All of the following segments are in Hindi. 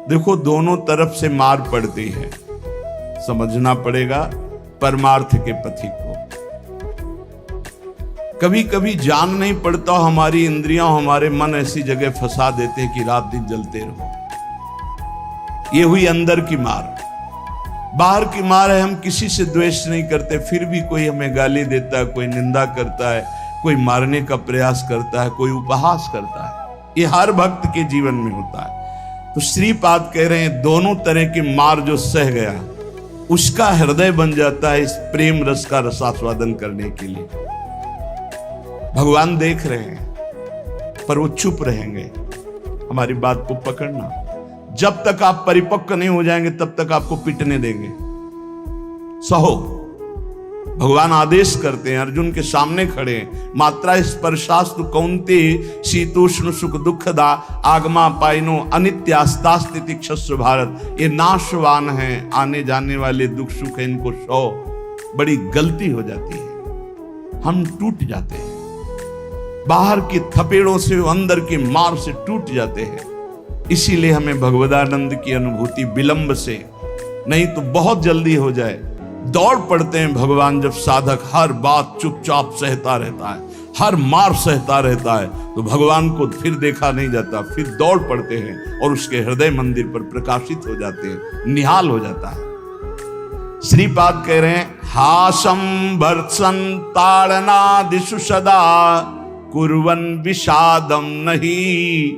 देखो दोनों तरफ से मार पड़ती है, समझना पड़ेगा परमार्थ के पथिक को। कभी कभी जान नहीं पड़ता, हमारी इंद्रियां हमारे मन ऐसी जगह फंसा देते हैं कि रात दिन जलते रहो। ये हुई अंदर की मार। बाहर की मार है, हम किसी से द्वेष नहीं करते, फिर भी कोई हमें गाली देता है, कोई निंदा करता है, कोई मारने का प्रयास करता है, कोई उपहास करता है। ये हर भक्त के जीवन में होता है। तो श्रीपाद कह रहे हैं दोनों तरह की मार जो सह गया उसका हृदय बन जाता है इस प्रेम रस का रसास्वादन करने के लिए। भगवान देख रहे हैं पर वो चुप रहेंगे। हमारी बात को पकड़ना, जब तक आप परिपक्व नहीं हो जाएंगे तब तक आपको पिटने देंगे। सहो। भगवान आदेश करते हैं, अर्जुन के सामने खड़े हैं, मात्रा स्पर्शास्तु कौन्ते शीतोष्ण सुख दुखदा आगमा पाइनो अनित्यास्तास्ति क्षस्व भारत। ये नाशवान है, आने जाने वाले दुख सुख है, इनको सो। बड़ी गलती हो जाती है, हम टूट जाते हैं, बाहर की थपेड़ों से अंदर की मार से टूट जाते हैं। इसीलिए हमें भगवदानंद की अनुभूति विलंब से नहीं तो बहुत जल्दी हो जाए। दौड़ पड़ते हैं भगवान जब साधक हर बात चुपचाप सहता रहता है, हर मार सहता रहता है, तो भगवान को फिर देखा नहीं जाता, फिर दौड़ पड़ते हैं और उसके हृदय मंदिर पर प्रकाशित हो जाते हैं, निहाल हो जाता है। श्रीपाद कह रहे हैं हासम भर्त्सन ताड़नादिषु सदा कुर्वन् विषादम नहीं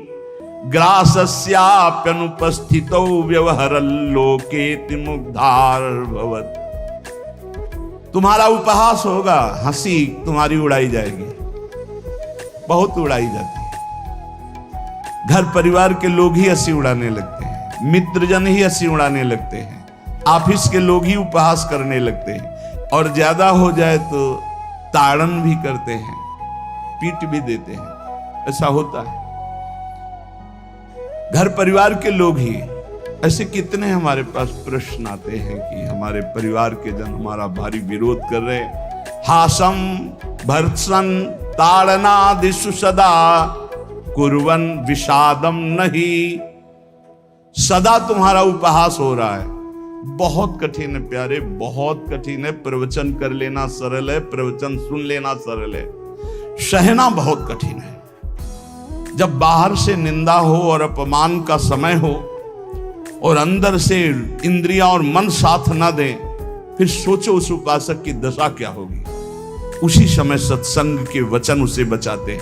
ग्रासस्याप्यनुपस्थितौ व्यवहरल्लोकेति मुग्धार भवत्। तुम्हारा उपहास होगा, हंसी तुम्हारी उड़ाई जाएगी, बहुत उड़ाई जाती है। घर परिवार के लोग ही हंसी उड़ाने लगते हैं, मित्रजन ही हंसी उड़ाने लगते हैं, ऑफिस के लोग ही उपहास करने लगते हैं, और ज्यादा हो जाए तो ताड़न भी करते हैं, पीट भी देते हैं। ऐसा होता है, घर परिवार के लोग ही। ऐसे कितने हमारे पास प्रश्न आते हैं कि हमारे परिवार के जन हमारा भारी विरोध कर रहे हैं। हासम भर्त्सन ताड़नादिषु सदा कुर्वन् विषादम नहीं। सदा तुम्हारा उपहास हो रहा है। बहुत कठिन है प्यारे, बहुत कठिन है। प्रवचन कर लेना सरल है, प्रवचन सुन लेना सरल है, सहना बहुत कठिन है। जब बाहर से निंदा हो और अपमान का समय हो और अंदर से इंद्रियां और मन साथ ना दें, फिर सोचो उस उपासक की दशा क्या होगी। उसी समय सत्संग के वचन उसे बचाते हैं।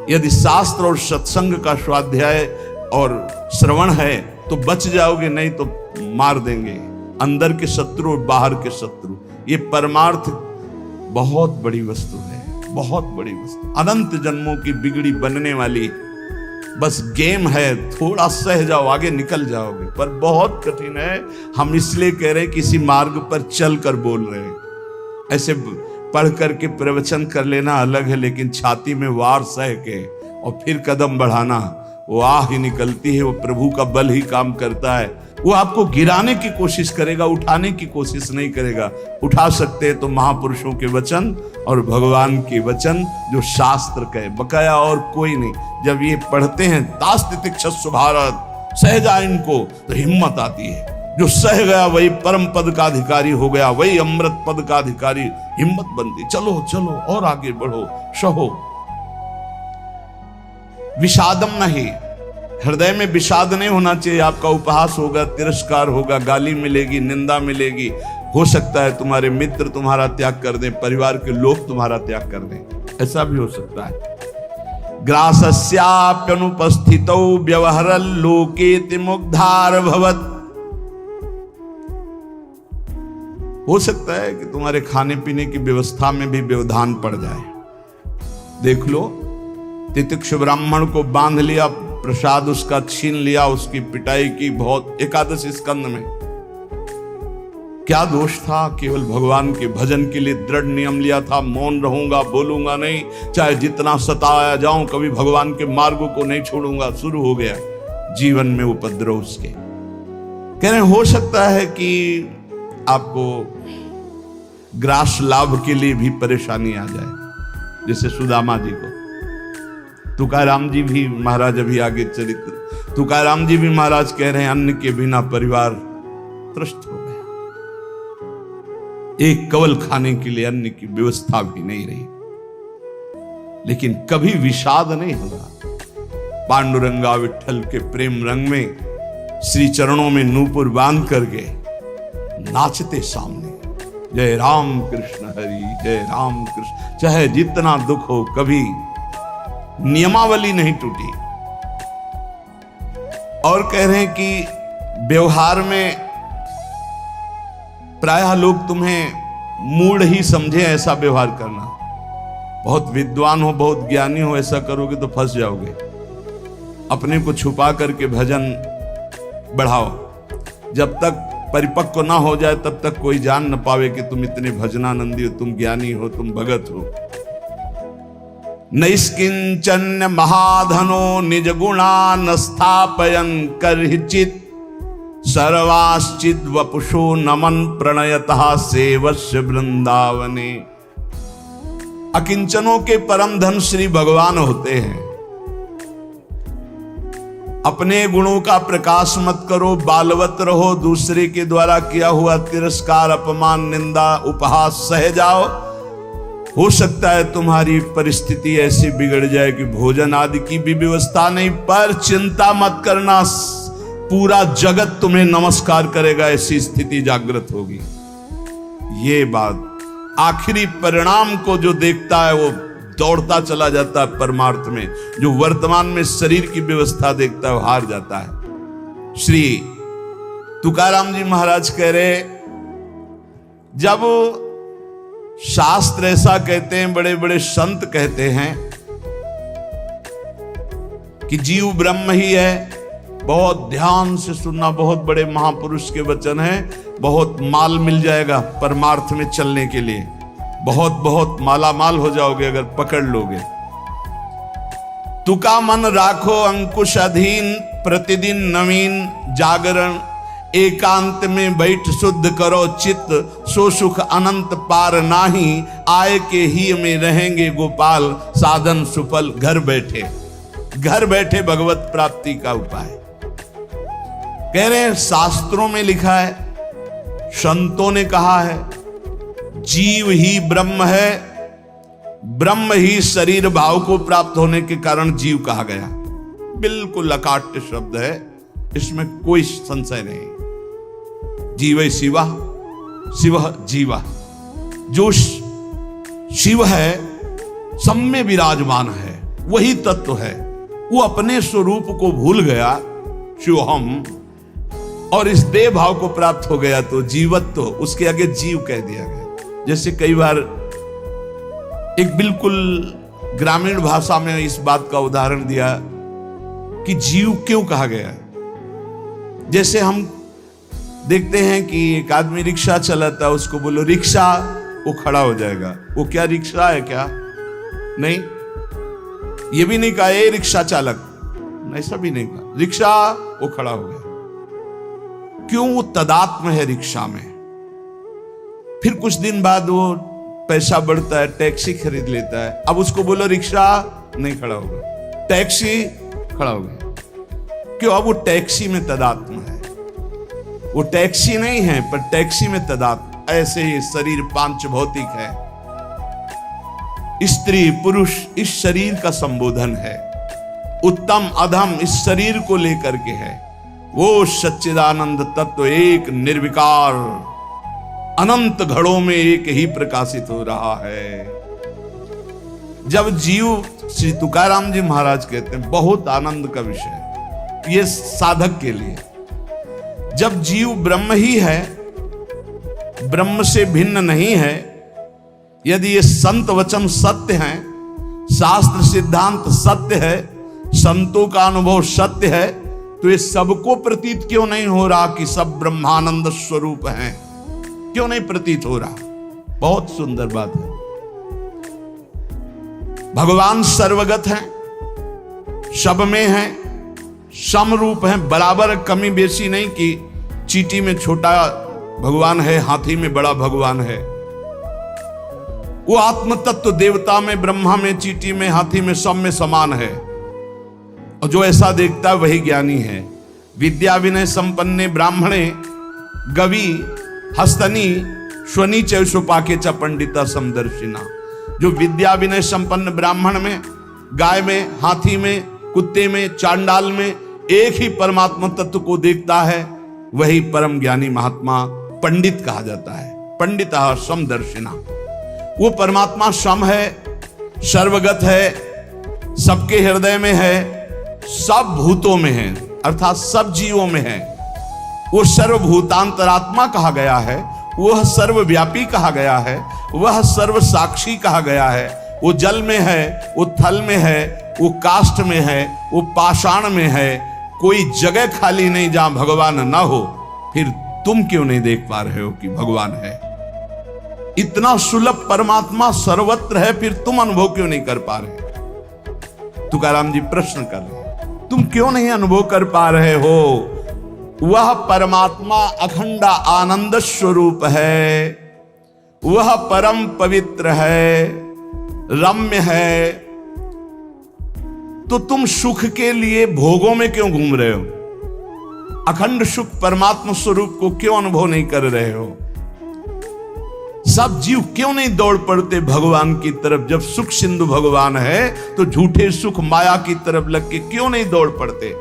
यदि शास्त्र और सत्संग का स्वाध्याय और श्रवण है तो बच जाओगे, नहीं तो मार देंगे अंदर के शत्रु और बाहर के शत्रु। ये परमार्थ बहुत बड़ी वस्तु है, बहुत बड़ी वस्तु, अनंत जन्मों की बिगड़ी बनने वाली। बस गेम है, थोड़ा सह जाओ, आगे निकल जाओगे, पर बहुत कठिन है। हम इसलिए कह रहे हैं किसी मार्ग पर चल कर बोल रहे हैं। ऐसे पढ़ करके प्रवचन कर लेना अलग है, लेकिन छाती में वार सह के और फिर कदम बढ़ाना, वो आह ही निकलती है। वो प्रभु का बल ही काम करता है। वो आपको गिराने की कोशिश करेगा, उठाने की कोशिश नहीं करेगा। उठा सकते हैं तो महापुरुषों के वचन और भगवान के वचन जो शास्त्र कहे, बकाया और कोई नहीं। जब ये पढ़ते हैं तास्ति क्षस्व भारत, सह जाए इनको, तो हिम्मत आती है। जो सह गया वही परम पद का अधिकारी हो गया, वही अमृत पद का अधिकारी। हिम्मत बनती, चलो चलो और आगे बढ़ो, सहो। विषादम नहीं, हृदय में विषाद नहीं होना चाहिए। आपका उपहास होगा, तिरस्कार होगा, गाली मिलेगी, निंदा मिलेगी। हो सकता है तुम्हारे मित्र तुम्हारा त्याग कर दें, परिवार के लोग तुम्हारा त्याग कर दें, ऐसा भी हो सकता है। ग्रासस्याप्यनुपस्थितौ व्यवहरल्लोकेति मुग्धार भवत्। हो सकता है कि तुम्हारे खाने पीने की व्यवस्था में भी व्यवधान पड़ जाए। देख लो, तितिक्षु ब्राह्मण को बांध लिया, प्रसाद उसका छीन लिया, उसकी पिटाई की बहुत। एकादश स्कंद में क्या दोष था? केवल भगवान के भजन के लिए दृढ़ नियम लिया था, मौन रहूंगा, बोलूंगा नहीं, चाहे जितना सताया जाऊं, कभी भगवान के मार्ग को नहीं छोड़ूंगा। शुरू हो गया जीवन में उपद्रव उसके। कह रहे हो सकता है कि आपको ग्रास लाभ के लिए भी परेशानी आ जाए, जैसे सुदामा जी को। तुकाराम जी भी, महाराज अभी आगे चरित्र, तुकाराम जी भी महाराज कह रहे हैं अन्न के बिना परिवार त्रस्त हो गया, एक कवल खाने के लिए अन्न की व्यवस्था भी नहीं रही। लेकिन कभी विषाद नहीं होगा। पांडुरंगा विठल के प्रेम रंग में श्री चरणों में नूपुर बांध करके नाचते सामने, जय राम कृष्ण हरि, जय राम कृष्ण। चाहे जितना दुख हो, कभी नियमावली नहीं टूटी। और कह रहे हैं कि व्यवहार में प्रायः लोग तुम्हें मूढ़ ही समझे ऐसा व्यवहार करना। बहुत विद्वान हो, बहुत ज्ञानी हो, ऐसा करोगे तो फंस जाओगे। अपने को छुपा करके भजन बढ़ाओ। जब तक परिपक्व ना हो जाए तब तक कोई जान न पावे कि तुम इतने भजनानंदी हो, तुम ज्ञानी हो, तुम भगत हो। नैष्किंचन्य महाधनो निज गुणान स्थापयन करहिचित सर्वाश्चित वपुषो नमन प्रणयतः सेवस्य वृंदावने। अकिंचनों के परम धन श्री भगवान होते हैं। अपने गुणों का प्रकाश मत करो, बालवत रहो, दूसरे के द्वारा किया हुआ तिरस्कार, अपमान, निंदा, उपहास सह जाओ। हो सकता है तुम्हारी परिस्थिति ऐसी बिगड़ जाए कि भोजन आदि की भी व्यवस्था नहीं, पर चिंता मत करना, पूरा जगत तुम्हें नमस्कार करेगा, ऐसी स्थिति जागृत होगी। ये बात आखिरी परिणाम को जो देखता है वो दौड़ता चला जाता है परमार्थ में। जो वर्तमान में शरीर की व्यवस्था देखता है वो हार जाता है। श्री तुकाराम जी महाराज कह रहे, जब शास्त्र ऐसा कहते हैं, बड़े बड़े संत कहते हैं कि जीव ब्रह्म ही है, बहुत ध्यान से सुनना, बहुत बड़े महापुरुष के वचन हैं। बहुत माल मिल जाएगा परमार्थ में चलने के लिए, बहुत बहुत माला माल हो जाओगे अगर पकड़ लोगे। तुका मन राखो अंकुश अधीन, प्रतिदिन नवीन जागरण, एकांत में बैठ शुद्ध करो चित्त, सो सुख अनंत पार नाही, आय के ही में रहेंगे गोपाल, साधन सुफल घर बैठे। घर बैठे भगवत प्राप्ति का उपाय कह रहे हैं। शास्त्रों में लिखा है, संतों ने कहा है, जीव ही ब्रह्म है, ब्रह्म ही शरीर भाव को प्राप्त होने के कारण जीव कहा गया। बिल्कुल अकाट्य शब्द है, इसमें कोई संशय नहीं। जीव शिवा, शिव जीवा। जो शिव है सब में विराजमान है, वही तत्व है। वो अपने स्वरूप को भूल गया, शिवहम, और इस देह भाव को प्राप्त हो गया तो जीवत्व तो उसके आगे जीव कह दिया गया। जैसे कई बार एक बिल्कुल ग्रामीण भाषा में इस बात का उदाहरण दिया कि जीव क्यों कहा गया। जैसे हम देखते हैं कि एक आदमी रिक्शा चलाता है, उसको बोलो रिक्शा, वो खड़ा हो जाएगा। वो क्या रिक्शा है क्या? नहीं। ये भी नहीं कहा ए रिक्शा चालक, ऐसा भी नहीं कहा, रिक्शा, वो खड़ा हो गया। क्यों? वो तदात्म है रिक्शा में। फिर कुछ दिन बाद वो पैसा बढ़ता है, टैक्सी खरीद लेता है। अब उसको बोलो रिक्शा, नहीं खड़ा होगा, टैक्सी, खड़ा हो गया। क्यों? अब वो टैक्सी में तदात्म है। वो टैक्सी नहीं है पर टैक्सी में तदात्म। ऐसे ही शरीर पांच भौतिक है, स्त्री पुरुष इस शरीर का संबोधन है, उत्तम अधम इस शरीर को लेकर के है। वो सच्चिदानंद तत्व एक निर्विकार अनंत घड़ों में एक ही प्रकाशित हो रहा है। जब जीव, श्री तुकाराम जी महाराज कहते हैं, बहुत आनंद का विषय ये साधक के लिए, जब जीव ब्रह्म ही है, ब्रह्म से भिन्न नहीं है, यदि ये संत वचन सत्य हैं, शास्त्र सिद्धांत सत्य है, संतों का अनुभव सत्य है, तो ये सबको प्रतीत क्यों नहीं हो रहा कि सब ब्रह्मानंद स्वरूप हैं? क्यों नहीं प्रतीत हो रहा? बहुत सुंदर बात है। भगवान सर्वगत हैं, सब में हैं, समरूप हैं, बराबर, कमी बेसी नहीं कि चींटी में छोटा भगवान है, हाथी में बड़ा भगवान है। वो आत्म तत्व देवता में, ब्रह्मा में, चींटी में, हाथी में, सब में समान है। और जो ऐसा देखता है वही ज्ञानी है। विद्या विनय संपन्ने ब्राह्मणे गवि हस्तनी स्वनी चौपाके च पंडिता समदर्शिना। जो विद्या विनय संपन्न ब्राह्मण में, गाय में, हाथी में, कुत्ते में, चांडाल में एक ही परमात्मा तत्व को देखता है, वही परम ज्ञानी महात्मा पंडित कहा जाता है। पंडिता समदर्शिना। वो परमात्मा सम है, सर्वगत है, सबके हृदय में है, सब भूतों में है, अर्थात सब जीवों में है। वो सर्वभूतांतरात्मा कहा गया है, वह सर्वव्यापी कहा गया है, वह सर्व साक्षी कहा गया है। वो जल में है, वो थल में है, वो काष्ठ में है, वो पाषाण में है। कोई जगह खाली नहीं जहां भगवान ना हो। फिर तुम क्यों नहीं देख पा रहे हो कि भगवान है? इतना सुलभ परमात्मा सर्वत्र है, फिर तुम अनुभव क्यों नहीं कर पा रहे? तुकाराम जी प्रश्न कर रहे हैं, तुम क्यों नहीं अनुभव कर पा रहे हो? वह परमात्मा अखंड आनंद स्वरूप है, वह परम पवित्र है, रम्य है। तो तुम सुख के लिए भोगों में क्यों घूम रहे हो? अखंड सुख परमात्मा स्वरूप को क्यों अनुभव नहीं कर रहे हो? सब जीव क्यों नहीं दौड़ पड़ते भगवान की तरफ? जब सुख सिंधु भगवान है तो झूठे सुख माया की तरफ लग के क्यों नहीं दौड़ पड़ते?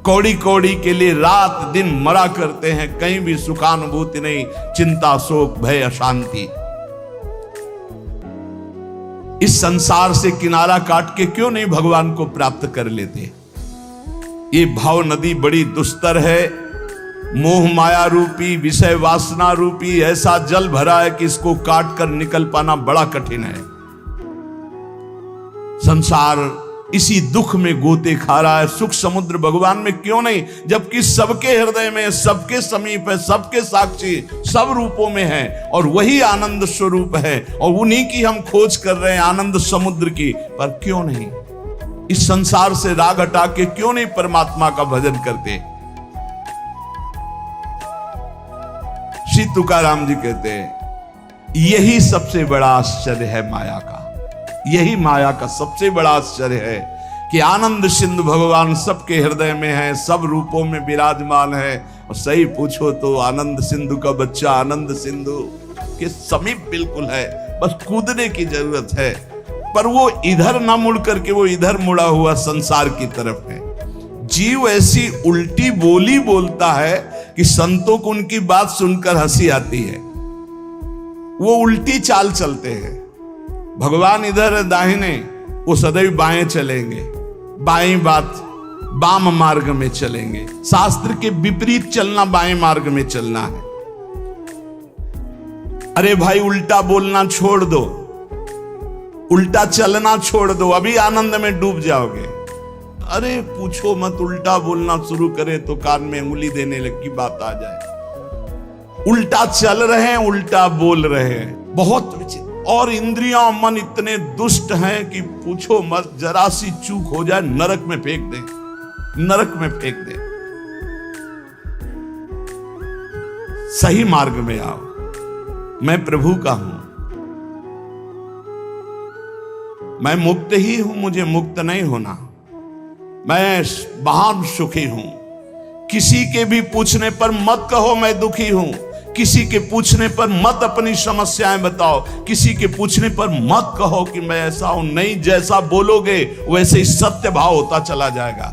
कौड़ी कौड़ी के लिए रात दिन मरा करते हैं, कहीं भी सुखानुभूति नहीं, चिंता शोक भय अशांति। इस संसार से किनारा काट के क्यों नहीं भगवान को प्राप्त कर लेते? ये भाव नदी बड़ी दुस्तर है, मोह माया रूपी, विषय वासना रूपी ऐसा जल भरा है कि इसको काट कर निकल पाना बड़ा कठिन है। संसार इसी दुख में गोते खा रहा है। सुख समुद्र भगवान में क्यों नहीं? जबकि सबके हृदय में, सबके समीप है, सबके साक्षी, सब रूपों में है, और वही आनंद स्वरूप है, और उन्हीं की हम खोज कर रहे हैं, आनंद समुद्र की। पर क्यों नहीं इस संसार से राग हटा के क्यों नहीं परमात्मा का भजन करते? श्री तुकाराम जी कहते हैं यही सबसे बड़ा आश्चर्य है माया का। यही माया का सबसे बड़ा आश्चर्य है कि आनंद सिंधु भगवान सबके हृदय में है, सब रूपों में विराजमान है। और सही पूछो तो आनंद सिंधु का बच्चा आनंद सिंधु के समीप बिल्कुल है, बस कूदने की जरूरत है। पर वो इधर ना मुड़ करके वो इधर मुड़ा हुआ संसार की तरफ है। जीव ऐसी उल्टी बोली बोलता है कि संतों को उनकी बात सुनकर हंसी आती है। वो उल्टी चाल चलते हैं। भगवान इधर दाहिने, वो सदैव बाएं चलेंगे, बाएं बात वाम मार्ग में चलेंगे। शास्त्र के विपरीत चलना बाएं मार्ग में चलना है। अरे भाई उल्टा बोलना छोड़ दो, उल्टा चलना छोड़ दो, अभी आनंद में डूब जाओगे। अरे पूछो मत, उल्टा बोलना शुरू करे तो कान में उंगली देने लगी बात आ जाए। उल्टा चल रहे हैं, उल्टा बोल रहे हैं, बहुत विचित्र। और इंद्रियां मन इतने दुष्ट हैं कि पूछो मत, जरा सी चूक हो जाए नरक में फेंक दे, नरक में फेंक दे। सही मार्ग में आओ, मैं प्रभु का हूं, मैं मुक्त ही हूं, मुझे मुक्त नहीं होना, मैं महान सुखी हूं। किसी के भी पूछने पर मत कहो मैं दुखी हूं, किसी के पूछने पर मत अपनी समस्याएं बताओ, किसी के पूछने पर मत कहो कि मैं ऐसा हूं। नहीं, जैसा बोलोगे वैसे ही सत्य भाव होता चला जाएगा।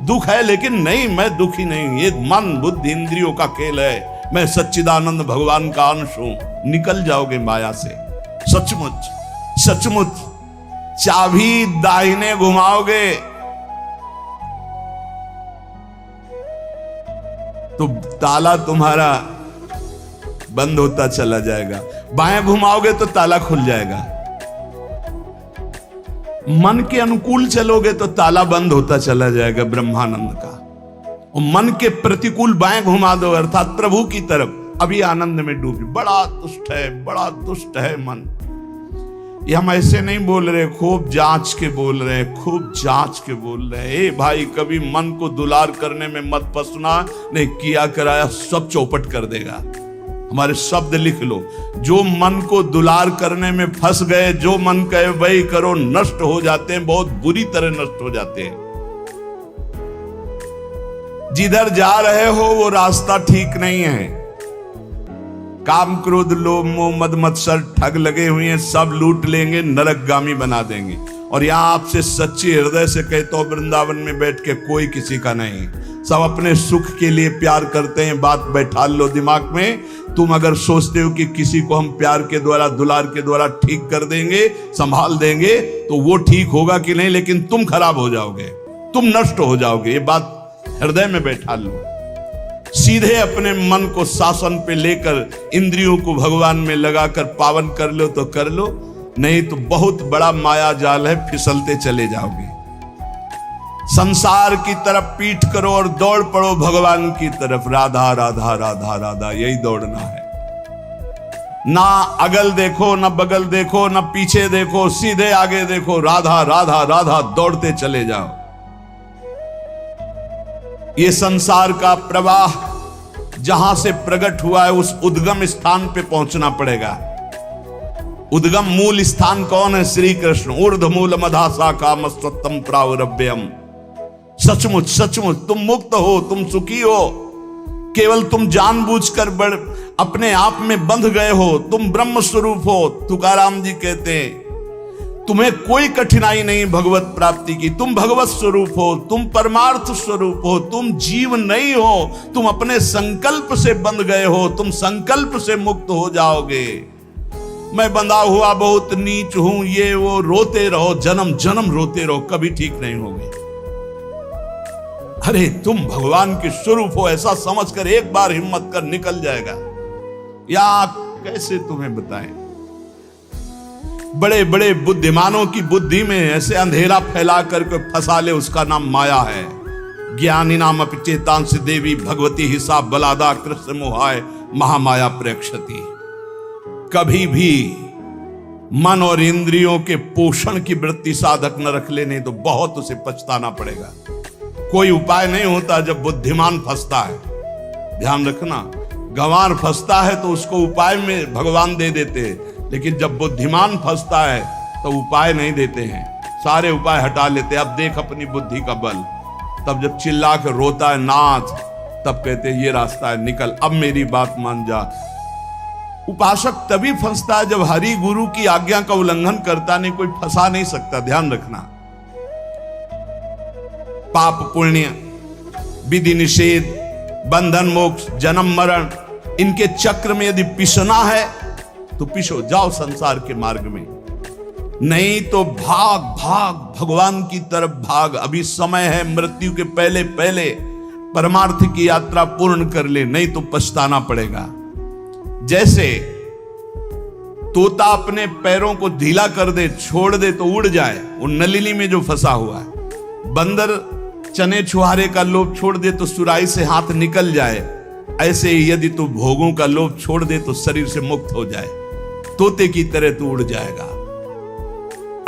दुख है लेकिन नहीं, मैं दुखी नहीं, ये मन बुद्धि इंद्रियों का खेल है, मैं सच्चिदानंद भगवान का अंश हूं। निकल जाओगे माया से। सचमुच सचमुच चाबी दाहिने घुमाओगे तो ताला तुम्हारा बंद होता चला जाएगा, बाएं घुमाओगे तो ताला खुल जाएगा। मन के अनुकूल चलोगे तो ताला बंद होता चला जाएगा ब्रह्मानंद का। और मन के प्रतिकूल बाएं घुमा दो, अर्थात प्रभु की तरफ, अभी आनंद में डूबी। बड़ा दुष्ट है, बड़ा दुष्ट है मन। ये हम ऐसे नहीं बोल रहे, खूब जांच के बोल रहे हैं, खूब जांच के बोल रहे हैं। ए भाई, कभी मन को दुलार करने में मत फंसना, नहीं किया कराया सब चौपट कर देगा। हमारे शब्द लिख लो, जो मन को दुलार करने में फंस गए, जो मन कहे वही करो, नष्ट हो जाते हैं, बहुत बुरी तरह नष्ट हो जाते हैं। जिधर जा रहे हो वो रास्ता ठीक नहीं है। काम क्रोध लोभ मोह मद मत्सर ठग लगे हुए हैं, सब लूट लेंगे, नरकगामी बना देंगे। और यहां आपसे सच्ची हृदय से कहता हूं, वृंदावन में बैठ के कोई किसी का नहीं, सब अपने सुख के लिए प्यार करते हैं। बात बैठा लो दिमाग में, तुम अगर सोचते हो कि किसी को हम प्यार के द्वारा दुलार के द्वारा ठीक कर देंगे, संभाल देंगे, तो वो ठीक होगा कि नहीं, लेकिन तुम खराब हो जाओगे, तुम नष्ट हो जाओगे। ये बात हृदय में बैठा लो। सीधे अपने मन को शासन पे लेकर इंद्रियों को भगवान में लगाकर पावन कर लो तो कर लो, नहीं तो बहुत बड़ा माया जाल है, फिसलते चले जाओगे। संसार की तरफ पीठ करो और दौड़ पड़ो भगवान की तरफ। राधा राधा राधा राधा, यही दौड़ना है। ना अगल देखो, ना बगल देखो, ना पीछे देखो, सीधे आगे देखो। राधा राधा राधा, दौड़ते चले जाओ। ये संसार का प्रवाह जहां से प्रकट हुआ है उस उद्गम स्थान पे पहुंचना पड़ेगा। उद्गम मूल स्थान कौन है? श्री कृष्ण। ऊर्ध्व मूल मधा शाखा मस्तम प्रावरभ्यम। सचमुच सचमुच तुम मुक्त हो, तुम सुखी हो। केवल तुम जानबूझकर बड़ अपने आप में बंध गए हो। तुम ब्रह्म स्वरूप हो। तुकाराम जी कहते हैं तुम्हें कोई कठिनाई नहीं भगवत प्राप्ति की। तुम भगवत स्वरूप हो, तुम परमार्थ स्वरूप हो, तुम जीव नहीं हो, तुम अपने संकल्प से बंध गए हो। तुम संकल्प से मुक्त हो जाओगे। मैं बंधा हुआ बहुत नीच हूं, ये वो, रोते रहो, जन्म जन्म रोते रहो, कभी ठीक नहीं होगे। अरे तुम भगवान के स्वरूप हो, ऐसा समझकर एक बार हिम्मत कर निकल जाएगा। या कैसे तुम्हें बताएं, बड़े बड़े बुद्धिमानों की बुद्धि में ऐसे अंधेरा फैला करके फंसा ले, उसका नाम माया है। ज्ञानी नाम अपचेतांश देवी भगवती हिसाब बलादा कृष्ण मोहाय महामाया प्रेक्षति। कभी भी मन और इंद्रियों के पोषण की वृत्ति साधक न रख ले, नहीं तो बहुत उसे पछताना पड़ेगा। कोई उपाय नहीं होता जब बुद्धिमान फंसता है। ध्यान रखना, गंवार फंसता है तो उसको उपाय में भगवान दे देते हैं, लेकिन जब बुद्धिमान फंसता है तो उपाय नहीं देते हैं, सारे उपाय हटा लेते हैं। अब देख अपनी बुद्धि का बल। तब जब चिल्ला के रोता है नाथ, तब कहते हैं ये रास्ता है, निकल, अब मेरी बात मान जा। उपासक तभी फंसता है जब हरि गुरु की आज्ञा का उल्लंघन करता, नहीं कोई फंसा नहीं सकता। ध्यान रखना, पाप पुण्य, विधि निषेध, बंधन मोक्ष, जन्म मरण, इनके चक्र में यदि पिसना है तो पिसो, जाओ संसार के मार्ग में। नहीं तो भाग भाग भगवान की तरफ भाग। अभी समय है, मृत्यु के पहले पहले परमार्थ की यात्रा पूर्ण कर ले, नहीं तो पछताना पड़ेगा। जैसे तोता अपने पैरों को ढीला कर दे, छोड़ दे तो उड़ जाए, वो नलिनी में जो फंसा हुआ है। बंदर चने छुहारे का लोभ छोड़ दे तो सुराही से हाथ निकल जाए, ऐसे ही यदि तू भोगों का लोभ छोड़ दे तो शरीर से मुक्त हो जाए, तोते की तरह तू उड़ जाएगा।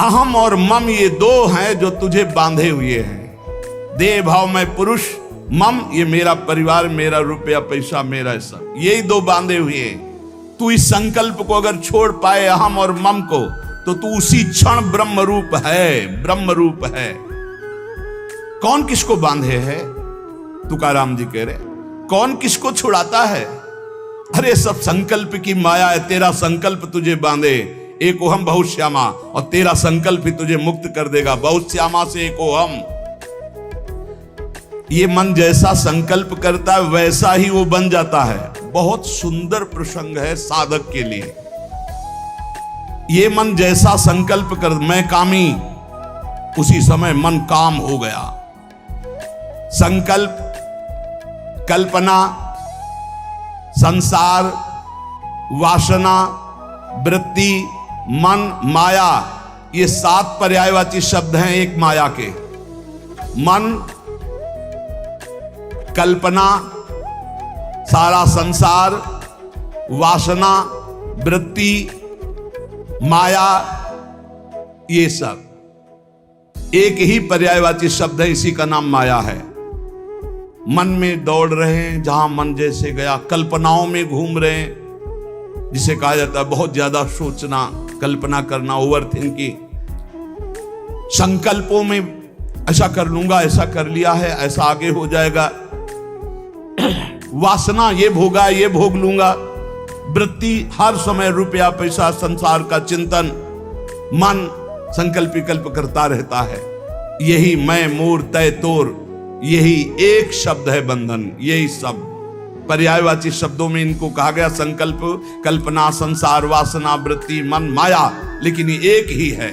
अहम और मम ये दो हैं जो तुझे बांधे हुए हैं। देह भाव में पुरुष, मम ये मेरा परिवार, मेरा रुपया पैसा, मेरा सब, यही दो बांधे हुए हैं। तू इस संकल्प को अगर छोड़ पाए, अहम और मम को, तो तू उसी क्षण ब्रह्म रूप है, ब्रह्म रूप है। कौन किसको बांधे है? तुकाराम जी कह रहे, कौन किसको छुड़ाता है? अरे सब संकल्प की माया है। तेरा संकल्प तुझे बांधे, एको हम बहुत श्यामा, और तेरा संकल्प ही तुझे मुक्त कर देगा। बहुत श्यामा से एको हम। ये मन जैसा संकल्प करता है वैसा ही वो बन जाता है। बहुत सुंदर प्रसंग है साधक के लिए। ये मन जैसा संकल्प कर, मैं कामी, उसी समय मन काम हो गया। संकल्प, कल्पना, संसार, वासना, वृत्ति, मन, माया, ये 7 पर्यायवाची शब्द हैं एक माया के। मन, कल्पना, सारा संसार, वासना, वृत्ति, माया, ये सब एक ही पर्यायवाची शब्द है, इसी का नाम माया है। मन में दौड़ रहे हैं, जहां मन जैसे गया, कल्पनाओं में घूम रहे हैं, जिसे कहा जाता है बहुत ज्यादा सोचना, कल्पना करना, ओवर थिंकिंग। संकल्पों में ऐसा कर लूंगा, ऐसा कर लिया है, ऐसा आगे हो जाएगा, वासना, ये भोगा, ये भोग लूंगा, वृत्ति हर समय रुपया पैसा संसार का चिंतन, मन संकल्प विकल्प करता रहता है। यही मैं मोर तय तोर, यही एक शब्द है बंधन। यही सब पर्यायवाची शब्दों में इनको कहा गया, संकल्प, कल्पना, संसार, वासना, वृत्ति, मन, माया, लेकिन ये एक ही है।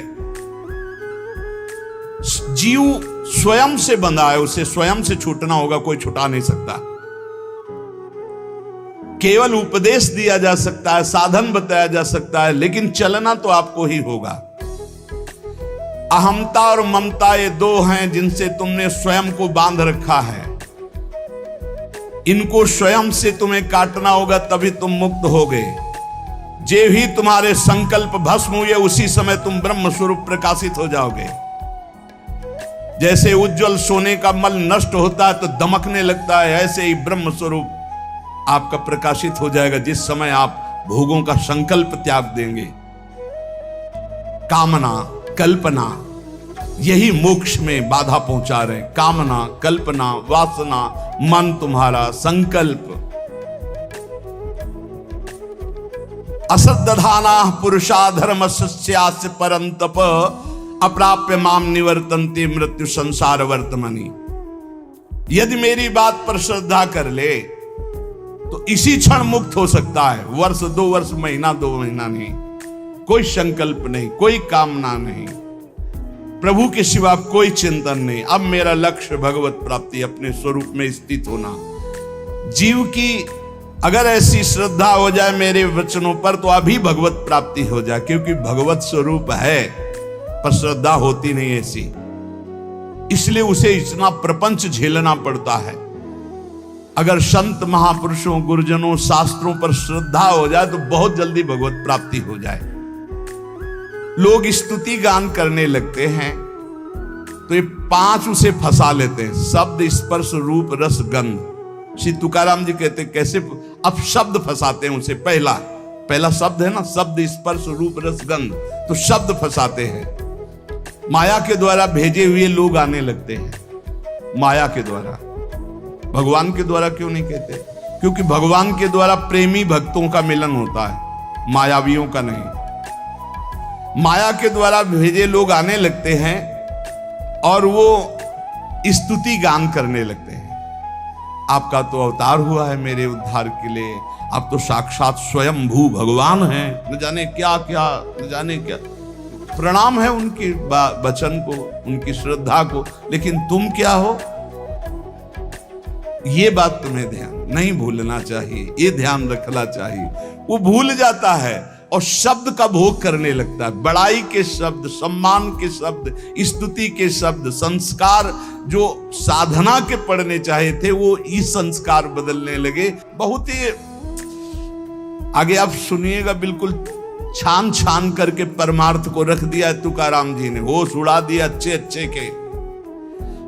जीव स्वयं से बंधा है, उसे स्वयं से छूटना होगा, कोई छुटा नहीं सकता। केवल उपदेश दिया जा सकता है, साधन बताया जा सकता है, लेकिन चलना तो आपको ही होगा। अहमता और ममता ये दो हैं जिनसे तुमने स्वयं को बांध रखा है। इनको स्वयं से तुम्हें काटना होगा, तभी तुम मुक्त होगे। जे ही तुम्हारे संकल्प भस्म हुए, उसी समय तुम ब्रह्म स्वरूप प्रकाशित हो जाओगे। जैसे उज्जवल सोने का मल नष्ट होता है तो दमकने लगता है, ऐसे ही ब्रह्म स्वरूप आपका प्रकाशित हो जाएगा जिस समय आप भोगों का संकल्प त्याग देंगे। कामना, कल्पना, यही मोक्ष में बाधा पहुंचा रहे। कामना, कल्पना, वासना, मन तुम्हारा संकल्प। असद्दधाना पुरुषा धर्म सस्यास्य परंतप, अप्राप्य माम निवर्तन्ते मृत्यु संसार वर्तमनि। यदि मेरी बात पर श्रद्धा कर ले तो इसी क्षण मुक्त हो सकता है। वर्ष, 2 वर्ष, महीना, 2 महीना नहीं, कोई संकल्प नहीं, कोई कामना नहीं, प्रभु के सिवा कोई चिंतन नहीं। अब मेरा लक्ष्य भगवत प्राप्ति, अपने स्वरूप में स्थित होना। जीव की अगर ऐसी श्रद्धा हो जाए मेरे वचनों पर तो अभी भगवत प्राप्ति हो जाए, क्योंकि भगवत स्वरूप है पर श्रद्धा होती नहीं ऐसी, इसलिए उसे इतना प्रपंच झेलना पड़ता है। अगर संत महापुरुषों, गुरुजनों, शास्त्रों पर श्रद्धा हो जाए तो बहुत जल्दी भगवत प्राप्ति हो जाए। लोग स्तुति गान करने लगते हैं तो ये 5 उसे फंसा लेते हैं, शब्द, स्पर्श, रूप, रस, गंध। श्री तुकाराम जी कहते कैसे अब शब्द फंसाते हैं उसे। पहला शब्द है ना, शब्द, स्पर्श, रूप, रस, गंध, तो शब्द फंसाते हैं। माया के द्वारा भेजे हुए लोग आने लगते हैं, माया के द्वारा। भगवान के द्वारा क्यों नहीं कहते? क्योंकि भगवान के द्वारा प्रेमी भक्तों का मिलन होता है, मायावियों का नहीं। माया के द्वारा भेजे लोग आने लगते हैं और वो स्तुति गान करने लगते हैं। आपका तो अवतार हुआ है मेरे उद्धार के लिए, आप तो साक्षात स्वयंभू भगवान हैं, न जाने क्या क्या, न जाने क्या। प्रणाम है उनके वचन को, उनकी श्रद्धा को, लेकिन तुम क्या हो, ये बात तुम्हें ध्यान नहीं भूलना चाहिए, ये ध्यान रखना चाहिए। वो भूल जाता है और शब्द का भोग करने लगता है। बड़ाई के शब्द, सम्मान के शब्द, स्तुति के शब्द, संस्कार जो साधना के पढ़ने चाहे थे वो इस संस्कार बदलने लगे। बहुत ही आगे आप सुनिएगा, बिल्कुल छान छान करके परमार्थ को रख दिया तुकाराम जी ने, होश उड़ा दिया अच्छे अच्छे के।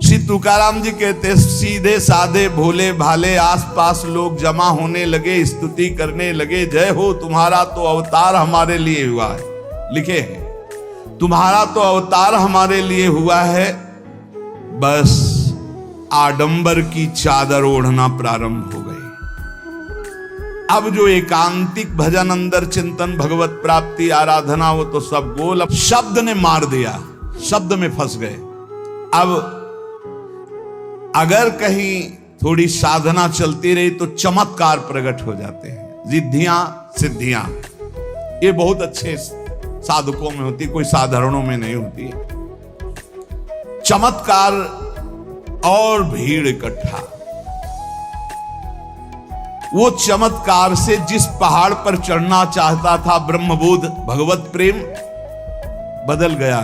श्री तुकाराम जी कहते सीधे साधे भोले भाले आसपास लोग जमा होने लगे, स्तुति करने लगे, जय हो तुम्हारा तो अवतार हमारे लिए हुआ है। लिखे हैं तुम्हारा तो अवतार हमारे लिए हुआ है, बस आडंबर की चादर ओढ़ना प्रारंभ हो गई। अब जो एकांतिक भजन, अंदर चिंतन, भगवत प्राप्ति, आराधना, वो तो सब गोल। अब शब्द ने मार दिया, शब्द में फंस गए। अब अगर कहीं थोड़ी साधना चलती रही तो चमत्कार प्रकट हो जाते हैं, रिद्धियां, सिद्धियां। ये बहुत अच्छे साधकों में होती, कोई साधारणों में नहीं होती। चमत्कार और भीड़ इकट्ठा। वो चमत्कार से जिस पहाड़ पर चढ़ना चाहता था ब्रह्मबोध, भगवत प्रेम, बदल गया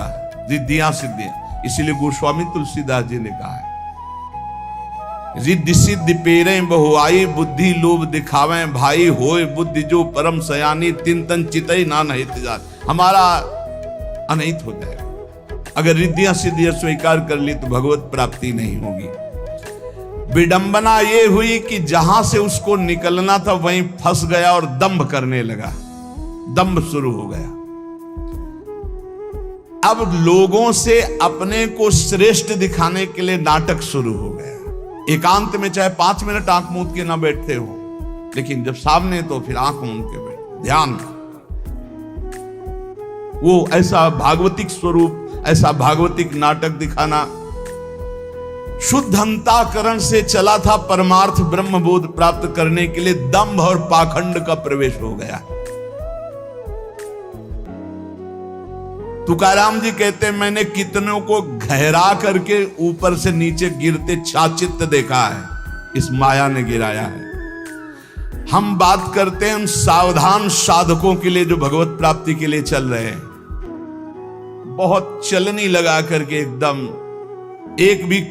रिद्धियां सिद्धियां। इसीलिए गोस्वामी तुलसीदास जी ने कहा है, रिद्धि सिद्धि पेरे बहुआई, बुद्धि लोभ दिखावे भाई, होए बुद्धि जो परम सयानी, तिन तन चितई ना नहित जात। हमारा अनहित हो जाएगा। अगर रिद्धियां सिद्धियां स्वीकार कर ली तो भगवत प्राप्ति नहीं होगी। विडंबना ये हुई कि जहां से उसको निकलना था वहीं फंस गया और दंभ करने लगा, दंभ शुरू हो गया। अब लोगों से अपने को श्रेष्ठ दिखाने के लिए नाटक शुरू हो गया। एकांत में चाहे 5 मिनट आंख मूंद के ना बैठते हो, लेकिन जब सामने तो फिर आंख मूंद के बैठ, ध्यान। वो ऐसा भागवतिक स्वरूप, ऐसा भागवतिक नाटक दिखाना। शुद्ध अंतःकरण से चला था परमार्थ ब्रह्म बोध प्राप्त करने के लिए, दंभ और पाखंड का प्रवेश हो गया। तुकाराम जी कहते हैं, मैंने कितनों को गहरा करके ऊपर से नीचे गिरते छाचित्त देखा है, इस माया ने गिराया है। हम बात करते हैं उन सावधान साधकों के लिए जो भगवत प्राप्ति के लिए चल रहे हैं, बहुत चलनी लगा करके एकदम, एक भी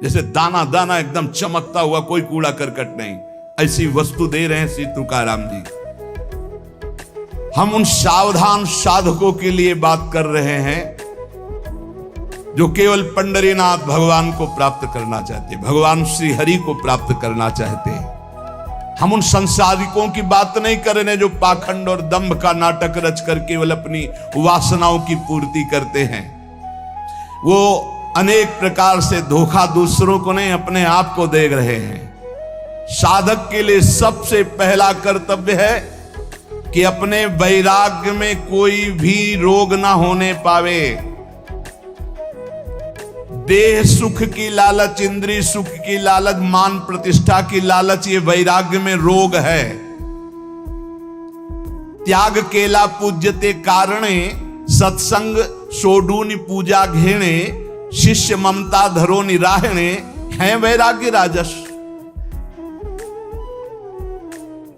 जैसे दाना दाना एकदम चमकता हुआ, कोई कूड़ा करकट नहीं, ऐसी वस्तु दे रहे हैं श्री तुकाराम जी। हम उन सावधान साधकों के लिए बात कर रहे हैं जो केवल पंडरीनाथ भगवान को प्राप्त करना चाहते, भगवान श्री हरि को प्राप्त करना चाहते हैं। हम उन संसारिकों की बात नहीं कर रहे जो पाखंड और दंभ का नाटक रच कर केवल अपनी वासनाओं की पूर्ति करते हैं। वो अनेक प्रकार से धोखा दूसरों को नहीं, अपने आप को दे रहे हैं। साधक के लिए सबसे पहला कर्तव्य है कि अपने वैराग्य में कोई भी रोग ना होने पावे। देह सुख की लालच, इंद्रिय सुख की लालच, मान प्रतिष्ठा की लालच, ये वैराग्य में रोग है। त्याग केला पूज्यते कारणे, सत्संग सोडूनि पूजा घेणे, शिष्य ममता धरो निराहणे, है वैराग्य राजस।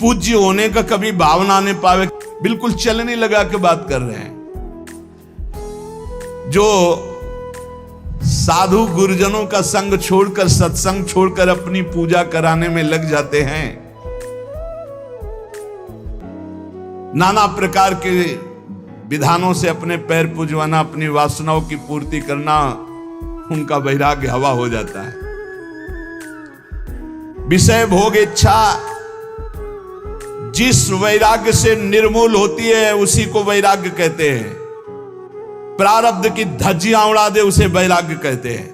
पूज्य होने का कभी भावना नहीं पावे, बिल्कुल चलने लगा के बात कर रहे हैं। जो साधु गुरुजनों का संग छोड़कर, सत्संग छोड़कर अपनी पूजा कराने में लग जाते हैं, नाना प्रकार के विधानों से अपने पैर पूजवाना, अपनी वासनाओं की पूर्ति करना, उनका वैराग्य हवा हो जाता है। विषय भोग इच्छा जिस वैराग्य से निर्मूल होती है उसी को वैराग्य कहते हैं। प्रारब्ध की धज्जियां उड़ा दे उसे वैराग्य कहते हैं।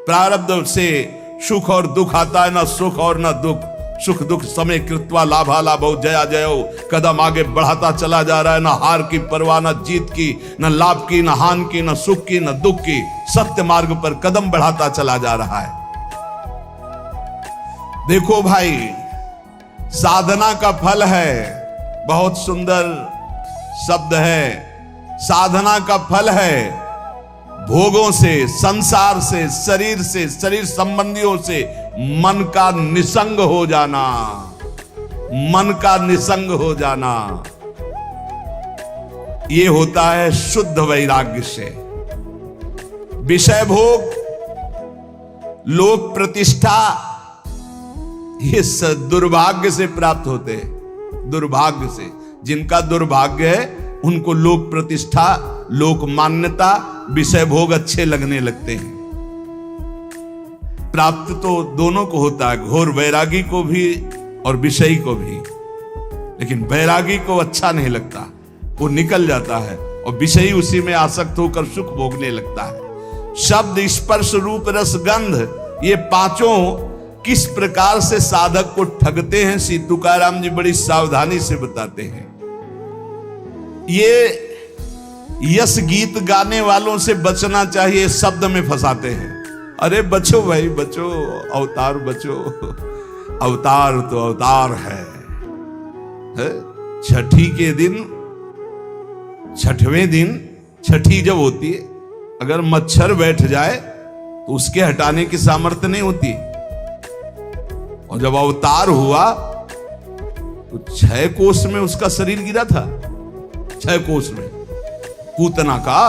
प्रारब्ध से सुख और दुख आता है, ना सुख और ना दुख, सुख दुख समय कृत्वा लाभा लाभो जया जयो, कदम आगे बढ़ाता चला जा रहा है, ना हार की परवाह, ना जीत की, ना लाभ की, ना हान की, ना सुख की, ना दुख की, सत्य मार्ग पर कदम बढ़ाता चला जा रहा है। देखो भाई, साधना का फल है, बहुत सुंदर शब्द है, साधना का फल है भोगों से, संसार से, शरीर संबंधियों से मन का निसंग हो जाना, मन का निसंग हो जाना, ये होता है शुद्ध वैराग्य से। विषय भोग, लोक प्रतिष्ठा, ये दुर्भाग्य से प्राप्त होते हैं। दुर्भाग्य से, जिनका दुर्भाग्य है उनको लोक प्रतिष्ठा, लोक मान्यता, विषय भोग अच्छे लगने लगते हैं। प्राप्त तो दोनों को होता है, घोर वैरागी को भी और विषयी को भी, लेकिन वैरागी को अच्छा नहीं लगता, वो निकल जाता है और विषयी उसी में आसक्त होकर सुख भोगने लगता है। शब्द, स्पर्श, रूप, रस, गंध, ये पांचों किस प्रकार से साधक को ठगते हैं, श्री तुकाराम जी बड़ी सावधानी से बताते हैं। ये यश गीत गाने वालों से बचना चाहिए, शब्द में फंसाते हैं। अरे बचो भाई बचो, अवतार बचो, अवतार तो अवतार है। छठी के दिन, छठवें दिन, छठी जब होती है, अगर मच्छर बैठ जाए तो उसके हटाने की सामर्थ्य नहीं होती। और जब अवतार हुआ तो 6 कोस में उसका शरीर गिरा था, 6 कोस में। पूतना का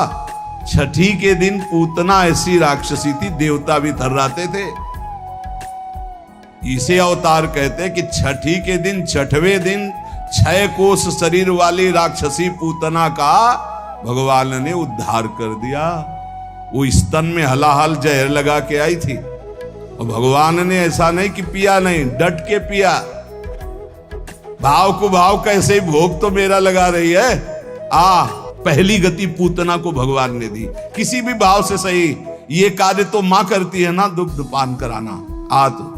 छठी के दिन, पूतना ऐसी राक्षसी थी, देवता भी थर्राते थे। इसे अवतार कहते हैं कि छठी के दिन, छठवें दिन 6 कोस शरीर वाली राक्षसी पूतना का भगवान ने उद्धार कर दिया। वो स्तन में हलाहल जहर लगा के आई थी और भगवान ने ऐसा नहीं कि पिया नहीं, डट के पिया। भाव को भाव कैसे भोग तो मेरा लगा रही है, पहली गति पूतना को भगवान ने दी, किसी भी भाव से सही, ये कार्य तो मां करती है ना, दुग्ध पान कराना। आ तो